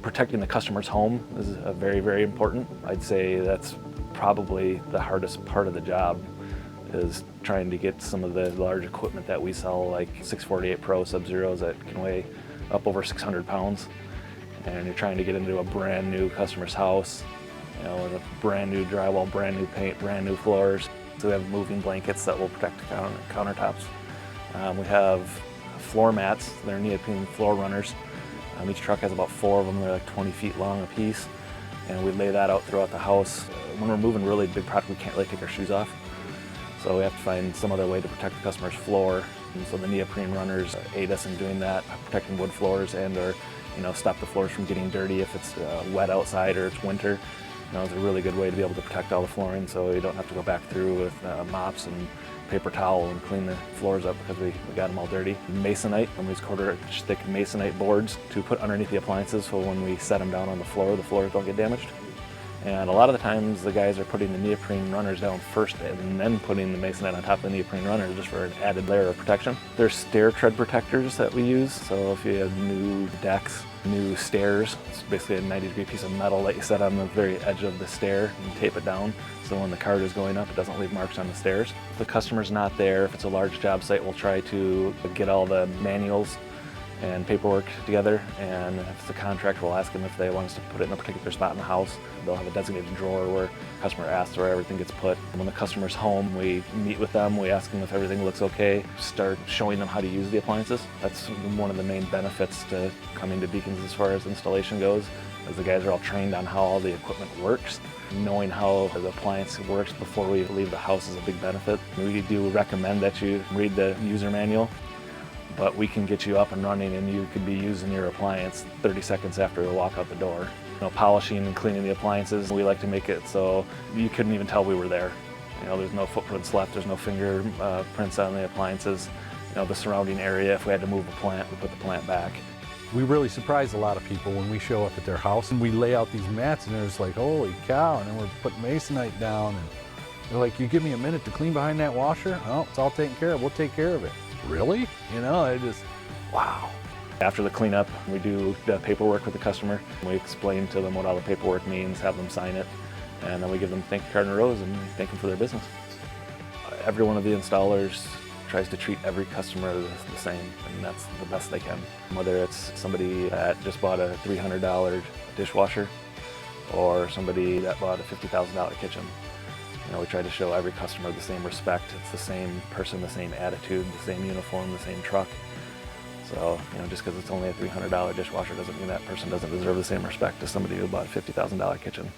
Protecting the customer's home is very, very important. I'd say that's probably the hardest part of the job, is trying to get some of the large equipment that we sell, like 648 Pro Sub-Zeros that can weigh up over 600 pounds. And you're trying to get into a brand new customer's house, with a brand new drywall, brand new paint, brand new floors. So we have moving blankets that will protect the countertops. We have floor mats. They're neoprene floor runners. Each truck has about 4 of them. They're like 20 feet long a piece. And we lay that out throughout the house. When we're moving really big product, we can't really take our shoes off. So we have to find some other way to protect the customer's floor. And so the neoprene runners aid us in doing that, protecting wood floors and/or stop the floors from getting dirty if it's wet outside or it's winter. It's a really good way to be able to protect all the flooring, so you don't have to go back through with mops and paper towel and clean the floors up because we got them all dirty. Masonite, we use 1/4-inch thick Masonite boards to put underneath the appliances, so when we set them down on the floors don't get damaged. And a lot of the times the guys are putting the neoprene runners down first and then putting the Masonite on top of the neoprene runners just for an added layer of protection. There's stair tread protectors that we use, so if you have new decks, new stairs, it's basically a 90-degree piece of metal that you set on the very edge of the stair and tape it down, so when the cart is going up it doesn't leave marks on the stairs. If the customer's not there, if it's a large job site, we'll try to get all the manuals and paperwork together, and if it's a contractor, we'll ask them if they want us to put it in a particular spot in the house. They'll have a designated drawer where the customer asks where everything gets put. And when the customer's home, we meet with them, we ask them if everything looks okay, start showing them how to use the appliances. That's one of the main benefits to coming to Bekins as far as installation goes, is the guys are all trained on how all the equipment works. Knowing how the appliance works before we leave the house is a big benefit. We do recommend that you read the user manual, but we can get you up and running and you could be using your appliance 30 seconds after you walk out the door. Polishing and cleaning the appliances, we like to make it so you couldn't even tell we were there. There's no footprints left, there's no fingerprints on the appliances. The surrounding area, if we had to move a plant, we put the plant back. We really surprise a lot of people when we show up at their house and we lay out these mats and they're just like, holy cow, and then we're putting Masonite down and they're like, you give me a minute to clean behind that washer? Oh, it's all taken care of, we'll take care of it. Really? I just, wow. After the cleanup, we do the paperwork with the customer. We explain to them what all the paperwork means, have them sign it, and then we give them a thank you card in a rose and thank them for their business. Every one of the installers tries to treat every customer the same, and that's the best they can. Whether it's somebody that just bought a $300 dishwasher or somebody that bought a $50,000 kitchen. We try to show every customer the same respect. It's the same person, the same attitude, the same uniform, the same truck. So, just because it's only a $300 dishwasher doesn't mean that person doesn't deserve the same respect as somebody who bought a $50,000 kitchen.